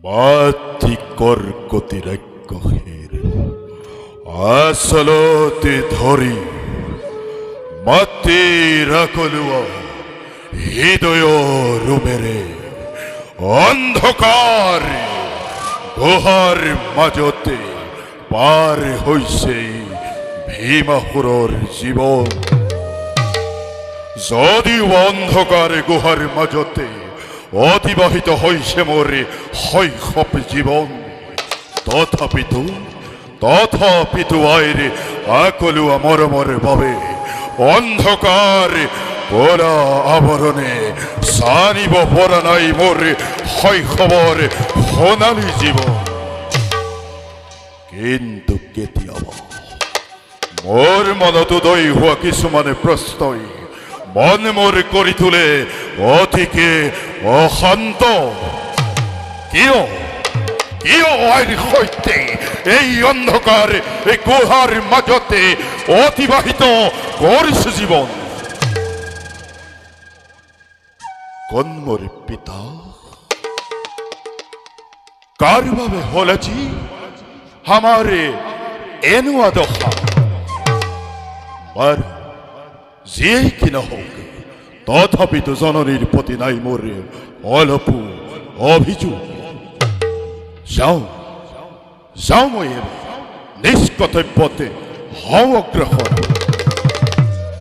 মাটি কৰ্কটিৰাজ্ঞহীৰ আচলতে ধৰি মাটি ৰাকলোৱা হৃদয় ৰূপেৰে অন্ধকাৰ গুহাৰ মাজতে পাৰ হৈছে ভীমাসুৰৰ জীৱন। যদিও অন্ধকাৰ গুহাৰ মাজতে অতিবাহিত হৈছে মোৰ শৈশৱ জীৱন, তথাপিতো আইৰে আকলোৱা মৰমৰ বাবে অন্ধকাৰ কলা আৱৰণে জানিব পৰা নাই মোৰ শৈশৱৰ সোণালী জীৱন। কিন্তু কেতিয়াবা মোৰ মনত উদয় হোৱা কিছুমানে প্ৰশ্নই মন মোৰ কৰি তোলে অতিকে অশান্ত। কিয় আইৰ সৈতে এই অন্ধকাৰ এই গুহাৰ মাজতে অতিবাহিত কৰিছো জীৱন? কোন মোৰ পিতা? কাৰ বাবে হ'ল আজি আমাৰ এনেকুৱা দশা? বাৰু যিয়েই কি নহওক, তথাপিতো জননীৰ প্ৰতি নাই মোৰ অলপো অভিযোগ। যাওঁ মই নিষ্কৰ্তব্যতে হওঁ অগ্ৰসৰ।